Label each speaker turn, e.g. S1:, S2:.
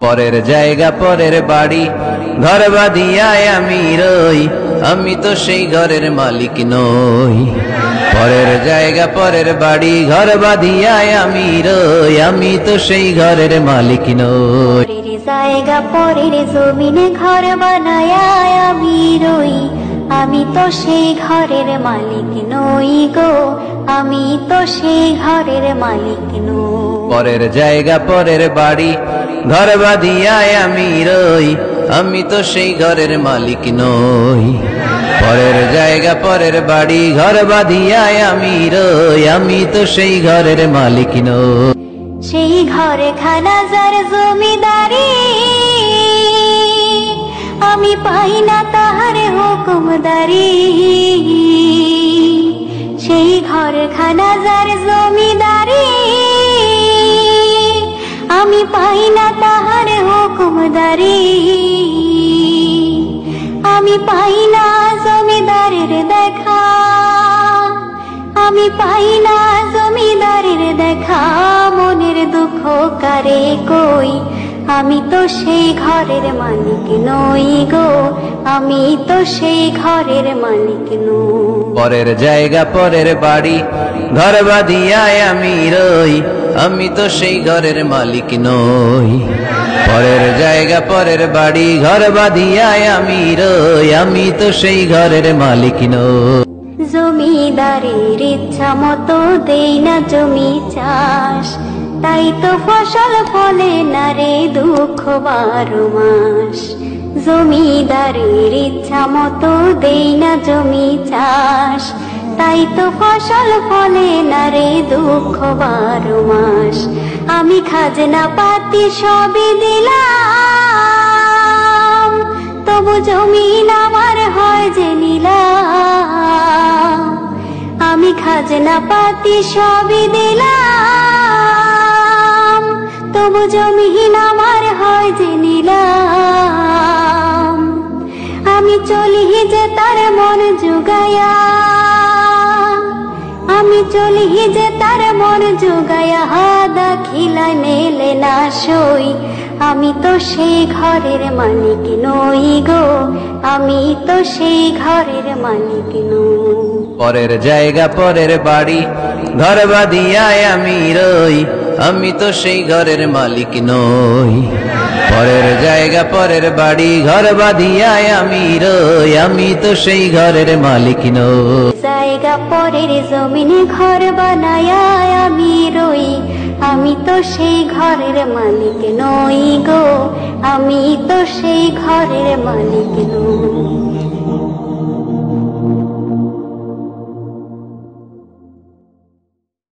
S1: পরের জায়গা পরের বাড়ি ঘর বাঁধিয়ায় আমি রই, আমি তো সেই ঘরের মালিক নই। পরের জায়গা পরের বাড়ি ঘর বাঁধিয়ায় আমি রই, আমি তো সেই ঘরের মালিক নই।
S2: পরের জায়গা পরের জমিনে ঘর বানায় আমি রই, আমি তো সেই ঘরের মালিক নই গো, আমি তো সেই ঘরের মালিক নই।
S1: পরের জায়গা পরের বাড়ি ঘর বাঁধিয়ায় আমি রই, আমি তো সেই ঘরের মালিক নই। পরের জায়গা পরের বাড়ি ঘর বাঁধিয়ায় আমি রই, আমি তো সেই ঘরের মালিক নই।
S2: সেই ঘরে খানা যার জমিদারি, আমি পাই না তাহার হুকুমদারি। সেই ঘরে খানা যার জমিদারি, আমি পাই না তাহার হুকুমদারি। আমি পাই না জমিদারের দেখা, আমি পাই না জমিদারের দেখা। মনের দুঃখ কারে কই, আমি তো সেই ঘরের মালিক নই গো, আমি তো সেই ঘরের মালিক নই।
S1: পরের জায়গা পরের বাড়ি ঘর বাঁধিয়ায় আমি রই, আমি তো সেই ঘরের মালিক নই। পরের জায়গা পরের বাড়ি ঘর বাঁধিয়ায় আমি রই, আমি তো সেই ঘরের মালিক নই।
S2: জমিদারের ইচ্ছা মতো দেই না জমি চাষ, তাই তো ফসল ফলে না রে দুঃখ 12 মাস। জমিদারের ইচ্ছা মতো দেই না জমি চাষ, তাই তো ফসল ফলে না রে দুঃখ 12 মাস। আমি খাজনা পাতি সবই দিলাম, তবু জমিন আমার হয় যে নিলাম। আমি খাজনা পাতি সবই দিলাম, তবু জমিন আমার হয় যে নিলাম। আমি চলি যে তার মন জুগায়া, আমি চলি যে তার মন জুগায়া। দাখিলায় মেলে না সই, আমি তো সেই ঘরের মালিক নই গো, আমি তো সেই ঘরের মালিক নই।
S1: পরের জায়গা পরের বাড়ি ঘর বাঁধিয়ায় আমি রই, আমি তো সেই ঘরের মালিক নই। পরের জায়গা পরের বাড়ি ঘর বাঁধিয়ায় আমি রই, আমি তো সেই ঘরের মালিক নই।
S2: জায়গা পরের জমিনে ঘর বানায় আমি রই, আমি তো সেই ঘরের মালিক নই গো, আমি তো সেই ঘরের মালিক নই।